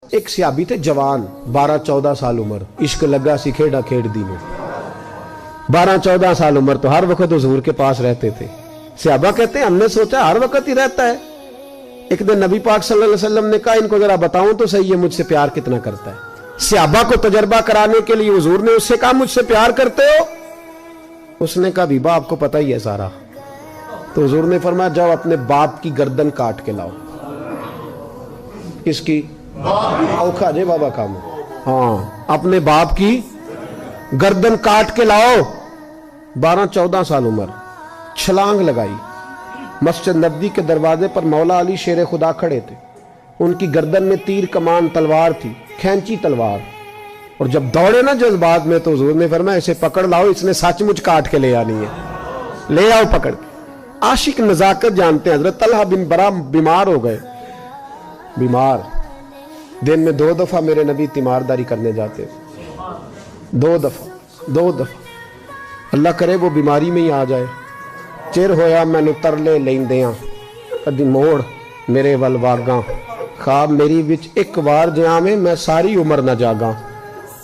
ایک صحابی تھے جوان 12-14 سال عمر، عشق لگا سی کھیڑا کھیڑ دی میں 12-14 سال عمر تو ہر وقت حضور کے پاس رہتے تھے۔ صحابہ کہتے ہیں ہم نے سوچا ہر وقت ہی رہتا ہے۔ ایک دن نبی پاک صلی اللہ علیہ وسلم نے کہا ان کو ذرا بتاؤں تو صحیح ہے مجھ سے پیار کتنا کرتا ہے۔ صحابہ کو تجربہ کرانے کے لیے حضور نے اس سے کہا مجھ سے پیار کرتے ہو؟ اس نے کہا بھی باپ کو پتہ ہی ہے سارا۔ تو حضور نے فرمایا جاؤ اپنے باپ کی گردن کاٹ کے لاؤ۔ کس کی؟ اوکھا جے بابا کام، ہاں اپنے باپ کی گردن کاٹ کے لاؤ۔ 12-14 سال عمر، چھلانگ لگائی۔ مسجد نبوی کے دروازے پر مولا علی شیر خدا کھڑے تھے، ان کی گردن میں تیر کمان تلوار تھی، کھینچی تلوار، اور جب دوڑے نا جذبات میں تو حضور نے فرمایا اسے پکڑ لاؤ، اس نے سچ مچ کاٹ کے لے آنی ہے، لے آؤ پکڑ کے۔ عاشق نزاکت جانتے ہیں۔ حضرت طلحہ بن برا بیمار ہو گئے، بیمار، دن میں 2 دفعہ میرے نبی تیمارداری کرنے جاتے، 2 دفعہ۔ اللہ کرے وہ بیماری میں ہی آ جائے۔ چر ہویا میں نے ترلے لیندیاں، کدی موڑ میرے ول واگاں، خواب میری وچ ایک وار جہاں میں ساری عمر نہ جاگاں۔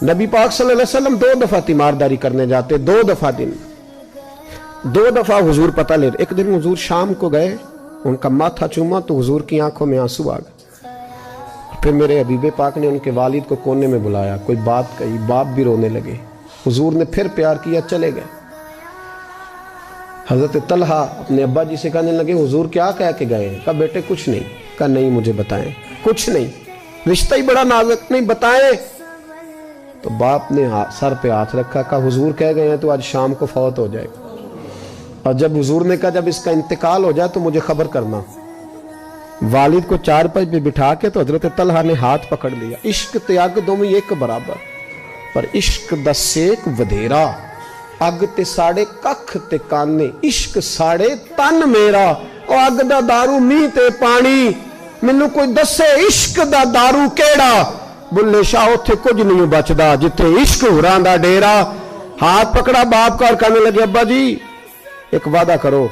نبی پاک صلی اللہ علیہ وسلم 2 دفعہ تیمارداری کرنے جاتے، 2 دفعہ دن، 2 دفعہ حضور پتہ لے۔ ایک دن حضور شام کو گئے، ان کا ماتھا چوما تو حضور کی آنکھوں میں آنسو آ گئے۔ پھر میرے حبیب پاک نے ان کے والد کو کونے میں بلایا، کوئی بات کہی، باپ بھی رونے لگے۔ حضور نے پھر پیار کیا، چلے گئے۔ حضرت طلحہ اپنے ابا جی سے کہنے لگے حضور کیا کہہ کے گئے ہیں؟ کہا بیٹے کچھ نہیں۔ کہا نہیں مجھے بتائیں، کچھ نہیں، رشتہ ہی بڑا نازک، نہیں بتائیں۔ تو باپ نے سر پہ ہاتھ رکھا، کہا حضور کہہ گئے ہیں تو آج شام کو فوت ہو جائے گا، اور جب حضور نے کہا جب اس کا انتقال ہو جائے تو مجھے خبر کرنا۔ والد کو چارپائی پہ بٹھا کے تو حضرت طلحہ نے ہاتھ پکڑ لیا۔ عشق تے اگ دوویں ایک برابر، پر عشق دا سیک ودھیرا، اگ تے ساڑے ککھ تے کانے، عشق ساڑے تن میرا، او اگ دا دارو می تے پانی، مینوں کوئی دسے عشق دا دارو کیڑا، بلے شاہ اتھے کچھ نہیں بچدا جتھے عشق ہوراں دا ڈیرا۔ ہاتھ پکڑا باپ کا اور کہنے لگے ابا جی ایک وعدہ کرو،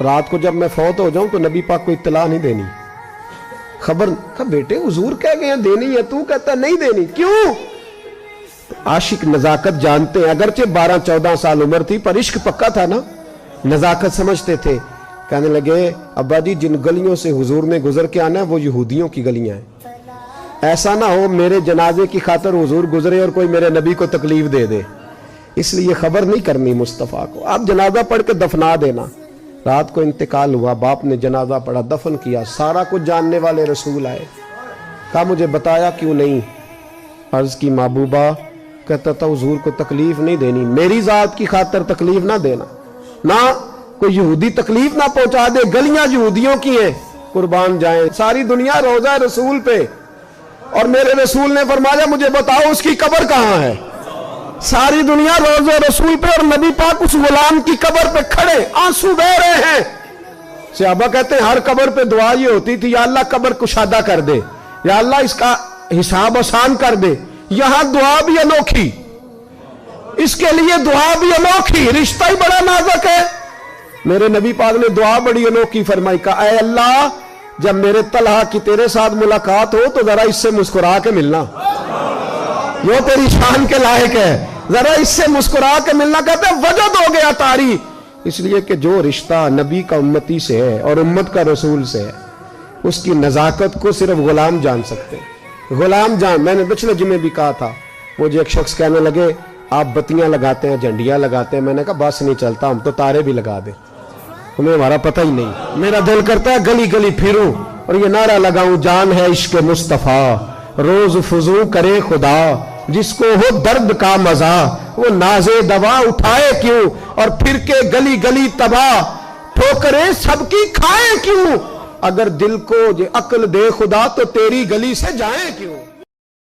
رات کو جب میں فوت ہو جاؤں تو نبی پاک کو اطلاع نہیں دینی، خبر۔ کہا بیٹے حضور کہہ گئے ہیں دینی ہے، تو کہتا نہیں دینی، کیوں؟ عاشق نزاکت جانتے ہیں، اگرچہ 12-14 سال عمر تھی پر عشق پکا تھا نا، نزاکت سمجھتے تھے۔ کہنے لگے ابا جی جن گلیوں سے حضور نے گزر کے آنا ہے وہ یہودیوں کی گلیاں ہیں، ایسا نہ ہو میرے جنازے کی خاطر حضور گزرے اور کوئی میرے نبی کو تکلیف دے دے، اس لیے خبر نہیں کرنی مصطفیٰ کو، آپ جنازہ پڑھ کے دفنا دینا۔ رات کو انتقال ہوا، باپ نے جنازہ پڑھا، دفن کیا، سارا کچھ جاننے والے رسول آئے۔ کہا مجھے بتایا کیوں نہیں؟ عرض کی محبوبہ، کہتا تھا حضور کو تکلیف نہیں دینی، میری ذات کی خاطر تکلیف نہ دینا، نہ کوئی یہودی تکلیف نہ پہنچا دے، گلیاں یہودیوں کی ہیں، قربان جائیں ساری دنیا روضہ رسول پہ، اور میرے رسول نے فرمایا مجھے بتاؤ اس کی قبر کہاں ہے؟ ساری دنیا روضہ رسول پہ، اور نبی پاک اس غلام کی قبر پہ کھڑے آنسو بہ رہے ہیں۔ صحابہ کہتے ہیں ہر قبر پہ دعا یہ ہوتی تھی یا اللہ قبر کشادہ کر دے، یا اللہ اس کا حساب آسان کر دے۔ یہاں دعا بھی انوکھی، اس کے لیے دعا بھی انوکھی، رشتہ ہی بڑا نازک ہے۔ میرے نبی پاک نے دعا بڑی انوکھی فرمائی، کہا اے اللہ جب میرے طلحہ کی تیرے ساتھ ملاقات ہو تو ذرا اس سے مسکرا کے ملنا، وہ تیری شان کے لائق ہے، ذرا اس سے مسکرا کے ملنا۔ کہتے ہیں وجد ہو گیا طاری، اس لیے کہ جو رشتہ نبی کا امتی سے ہے اور امت کا رسول سے ہے اس کی نزاکت کو صرف غلام جان سکتے ہیں، غلام جان۔ میں نے پچھلے جمعے بھی کہا تھا، مجھے ایک شخص کہنے لگے آپ بتیاں لگاتے ہیں، جھنڈیاں لگاتے ہیں، میں نے کہا بس نہیں چلتا، ہم تو تارے بھی لگا دیں، ہمیں ہمارا پتہ ہی نہیں۔ میرا دل کرتا ہے گلی گلی پھروں اور یہ نعرہ لگاؤں جان ہے عشق مصطفیٰ، روز فضو کرے خدا، جس کو ہو درد کا مزہ وہ ناز دوا اٹھائے کیوں، اور پھر کے گلی گلی تباہ ٹھوکریں سب کی کھائیں کیوں، اگر دل کو یہ عقل دے خدا تو تیری گلی سے جائیں کیوں۔